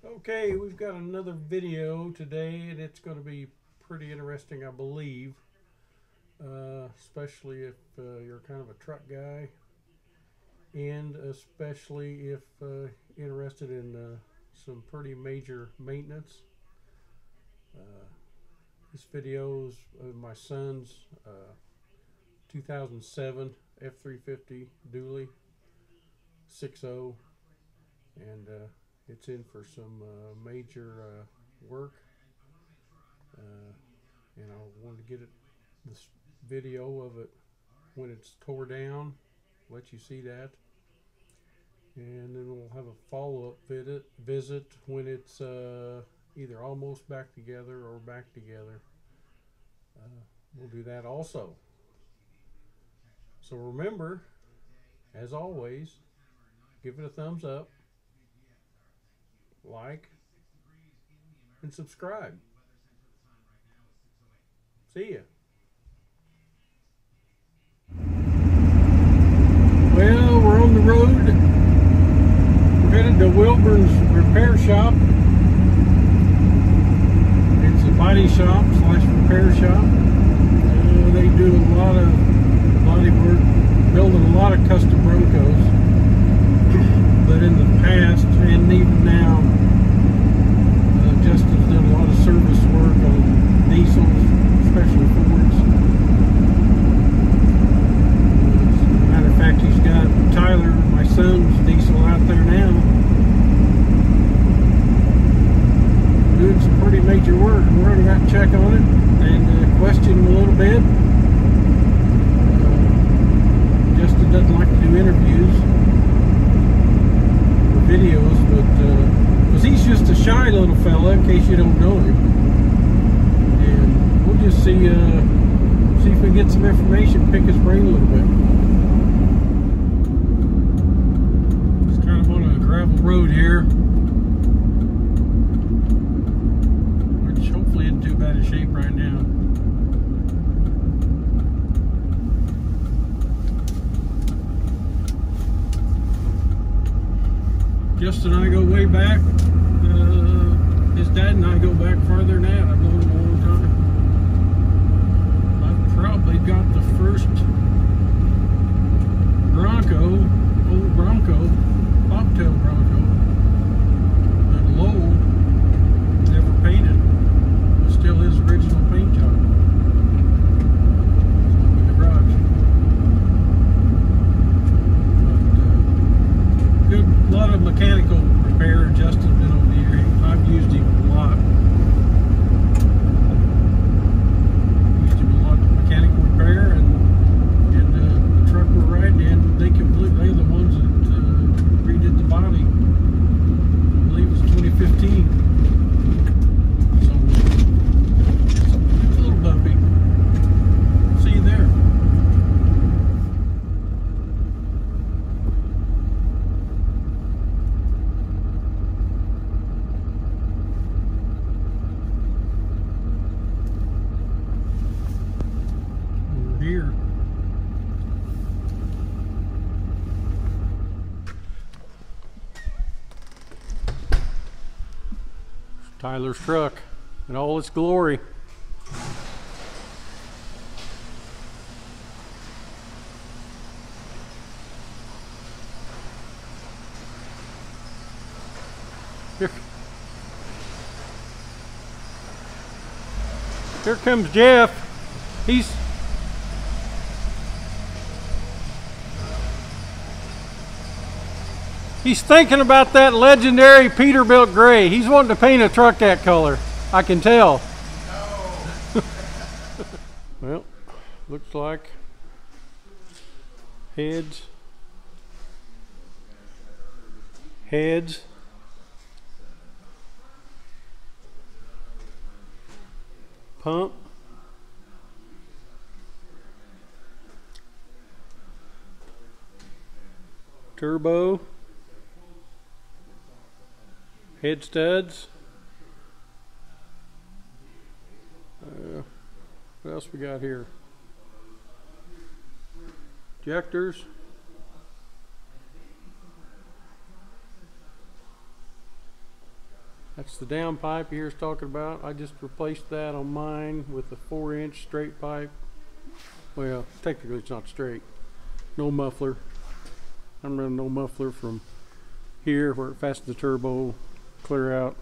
Okay, we've got another video today, and it's going to be pretty interesting, I believe, especially if you're kind of a truck guy, and especially if interested in some pretty major maintenance. This video is of my son's 2007 F-350 Dually 6.0, and it's in for some major work, and I wanted to get this video of it when it's tore down, let you see that, and then we'll have a follow-up visit when it's either almost back together or back together. We'll do that also. So remember, as always, give it a thumbs up, like, and subscribe. See ya. Well, we're on the road. We're headed to Wilburn's Repair Shop. It's a body shop / repair shop. They do a lot of body work, building a lot of custom Broncos. But in the past, and even now, Justin's done a lot of service work on diesels, especially Fords. As a matter of fact, he's got Tyler, my son's diesel, out there now, doing some pretty major work. We're going to check on it and question him a little bit. Justin doesn't like to do interviews or videos, but because he's just a shy little fella, in case you don't know him. And we'll just see if we get some information, pick his brain a little bit. It's kind of on a gravel road here, which hopefully isn't too bad a shape right now. Justin and I go way back. His dad and I go back farther than that. I've known him a long time. I've probably got the first old Bronco, bobtail Bronco, that Lowell never painted. It's still his original paint job. It's in the garage. But, a lot of mechanical repair. Justin's been over here. I've used him a lot. Used him a lot for mechanical repair, and the truck we're riding in, they're the ones that redid the body. I believe it's 2015. So it's a little bumpy. See you there. Here. Tyler's truck in all its glory. Here comes Jeff. He's thinking about that legendary Peterbilt gray. He's wanting to paint a truck that color. I can tell. No. Well, looks like heads, pump, turbo, head studs. What else we got here? Injectors. That's the down pipe he was talking about. I just replaced that on mine with a 4-inch straight pipe. Well, technically it's not straight. No muffler. I'm running no muffler from here where it fastens the turbo clear out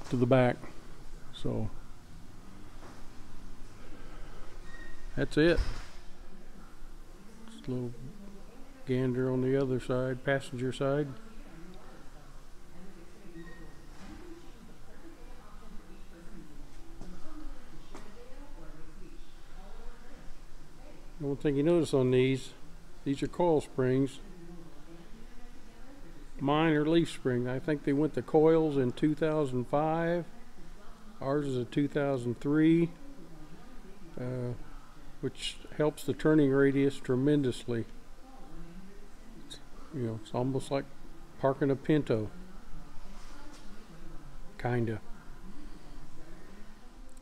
to the back. So that's it. Just a little gander on the other side, passenger side. The one thing you notice on these are coil springs. Mine are leaf spring. I think they went to coils in 2005. Ours is a 2003, which helps the turning radius tremendously. It's almost like parking a Pinto. Kinda.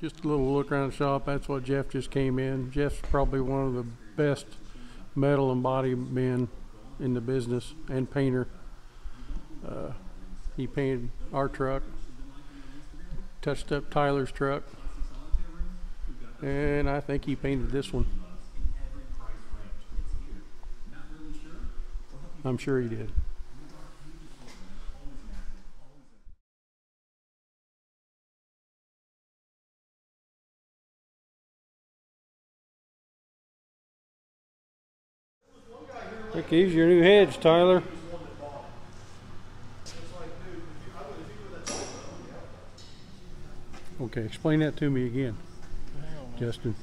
Just a little look around the shop. That's what Jeff just came in. Jeff's probably one of the best metal and body men in the business, and painter. He painted our truck, touched up Tyler's truck, and I think he painted this one. I'm sure he did. I think these are your new heads, Tyler. Okay, explain that to me again, Justin.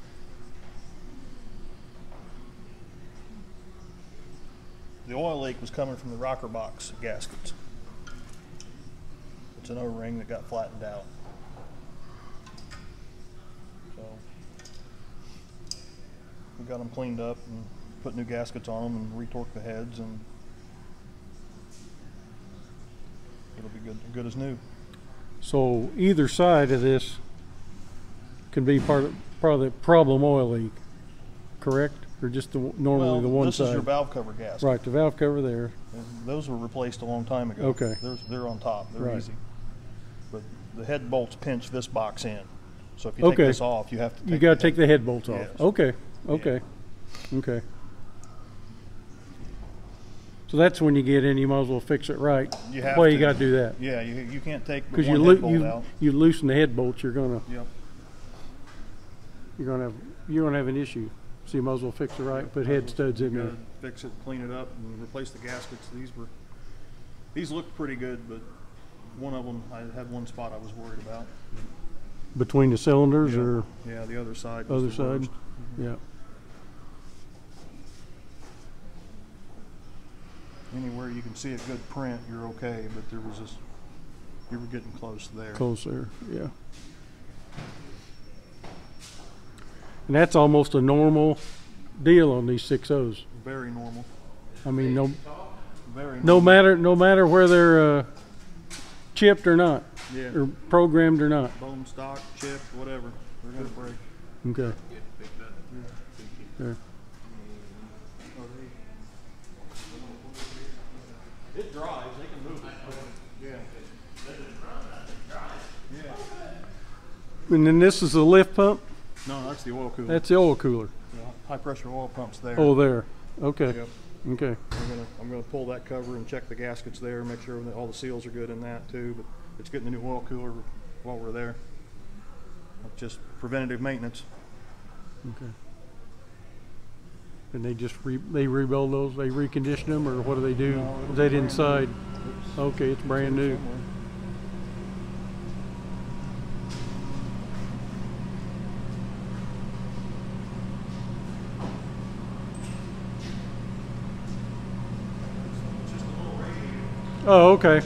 The oil leak was coming from the rocker box gaskets. It's an O-ring that got flattened out. So we got them cleaned up and put new gaskets on them and retorqued the heads, and it'll be good as new. So either side of this can be part of the problem oil leak, correct? Or just normally the one this side? This is your valve cover gasket. Right, the valve cover there. And those were replaced a long time ago. Okay. They're on top. They're right. Easy. But the head bolts pinch this box in. So if you take this off, you have to you got to take the head bolts off. Yes. Okay. Okay. Yeah. Okay. So that's when you get in, you might as well fix it right. You have Well, to. you got to do that. Yeah, you can't take because one head bolt out. you loosen the head bolts, you're gonna Yep. you're gonna have an issue. So you might as well fix it right. Put head studs in there. Fix it, clean it up, and replace the gaskets. These looked pretty good, but one of them, I had one spot I was worried about. Between the cylinders, or yeah, the other side. Was other side. Mm-hmm. Yeah. Anywhere you can see a good print, you're okay, but there was this, you were getting close there. Close there, yeah. And that's almost a normal deal on these 6.0s. Very normal. I mean, Very no normal. matter where they're chipped or not, Yeah. or programmed or not. Bone stock, chipped, whatever. They're gonna break. Okay. Yeah. It dries. They can move it. Yeah. And then this is the lift pump. No, that's the oil cooler. That's the oil cooler. High pressure oil pumps there. Oh, there. Okay. Yep. Okay. I'm gonna pull that cover and check the gaskets there, make sure that all the seals are good in that too. But it's getting the new oil cooler while we're there. It's just preventative maintenance. Okay. And they just they rebuild those, they recondition them, or what do they do? No, Is that inside? Okay, it's brand new. Somewhere. Oh, okay.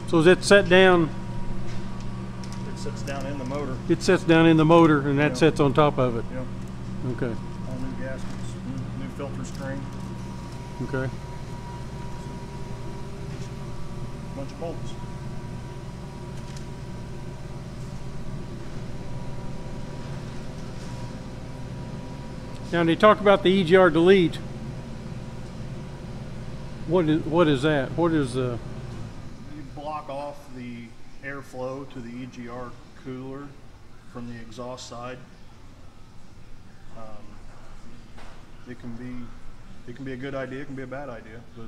So is it set down? It sits down in the motor. It sets down in the motor, and that Yeah. sets on top of it. Yep. Okay. All new gaskets, new filter string, Okay. bunch of bolts. Now, when they talk about the EGR delete, what is that? What is the... You block off the airflow to the EGR cooler from the exhaust side. It can be a good idea, it can be a bad idea, but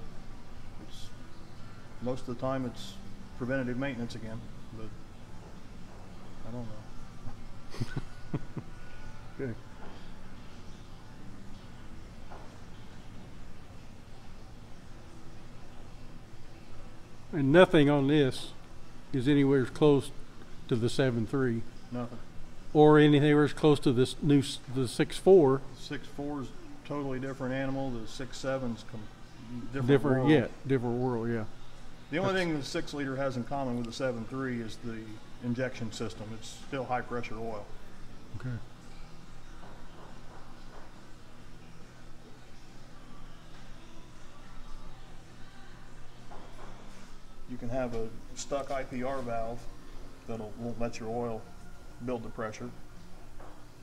it's most of the time it's preventative maintenance again. But I don't know. Okay. And nothing on this is anywhere close to the 7.3 Nothing. or anywhere close to this new the 6.4. 6.4 is totally different animal. The 6.7's different Different, world. yeah, different world, yeah. The only thing the 6 liter has in common with the 7.3 is the injection system. It's still high pressure oil. Okay. You can have a stuck IPR valve that won't let your oil build the pressure.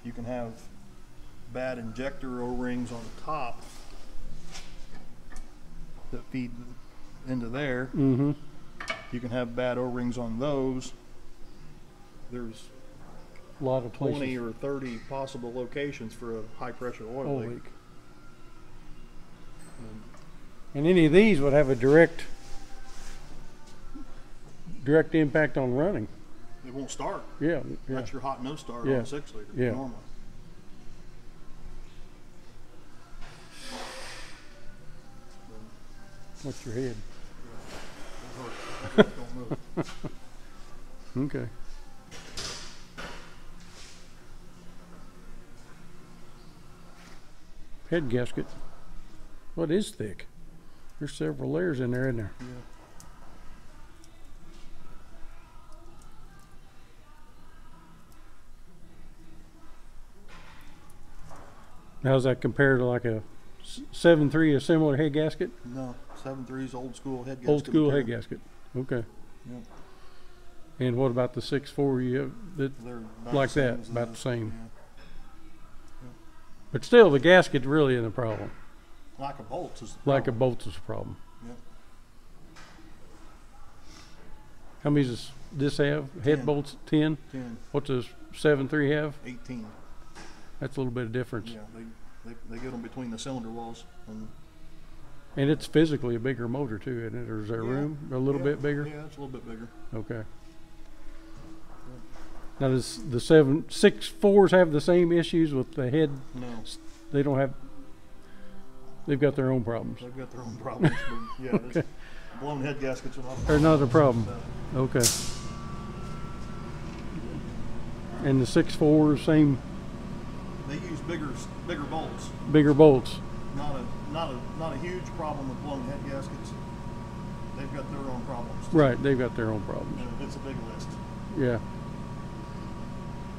You can have bad injector O-rings on the top that feed into there. Mm-hmm. You can have bad O-rings on those. There's A lot of 20 places. or 30 possible locations for a high pressure oil Oil leak. leak. And any of these would have a direct impact on running. It won't start. Yeah, yeah. That's your hot no start Yeah. on a 6 liter Yeah. normally. What's your head? Don't move. Okay. Head gasket. What is thick? There's several layers in there, isn't there? Yeah. How's that compared to like a 7.3, a similar head gasket? No, 7.3's old school head gasket. Old school head material. gasket. Okay. Yep. And what about the 6.4? You have that, They're about like the same that, as about the this. same. Yeah. But still, the gasket really isn't a problem. Lack of bolts is the Lack problem. of bolts is a problem. Yep. How many does this have? Head 10. bolts, 10. 10, What does 7.3 have? 18. That's a little bit of difference. Yeah, they get them between the cylinder walls. And it's physically a bigger motor too, isn't it? Or is there Yeah. room a little Yeah, bit bigger? Yeah, it's a little bit bigger. Okay. Now does the 6.4s have the same issues with the head? No, They don't have. They've got their own problems. they've got their own problems. But yeah, Okay. blown head gaskets are not. They're not a problem. Okay. And the 6.4 same They use bigger bolts. bigger bolts. Not a huge problem with blown head gaskets. They've got their own problems. Right, they've got their own problems. And it's a big list. Yeah.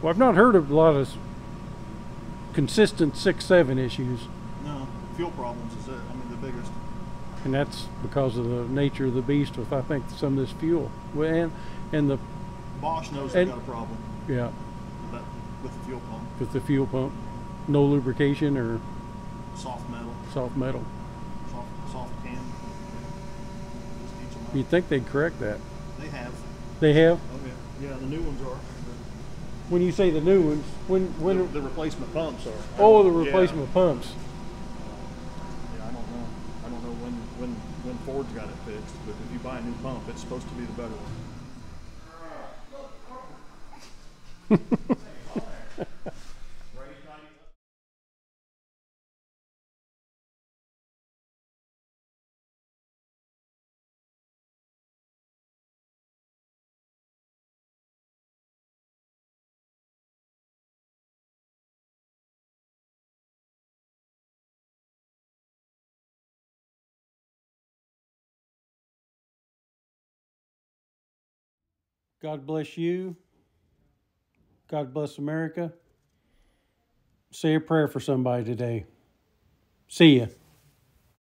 Well, I've not heard of a lot of consistent 6.7 issues, No, fuel problems is it. I mean, the biggest. and that's because of the nature of the beast with, I think, some of this fuel. Well, and the, Bosch knows they've And- got a problem yeah, with the fuel pump. with the fuel pump. No lubrication or Soft metal, soft metal. soft can. Just teach them You'd think they'd correct that. They have. They have? Oh yeah. Yeah, the new ones are. When you say the new ones, when The replacement pumps are. oh, the Yeah. replacement pumps. Yeah, I don't know. I don't know when Ford's got it fixed, but if you buy a new pump, it's supposed to be the better one. God bless you. God bless America. Say a prayer for somebody today. See ya.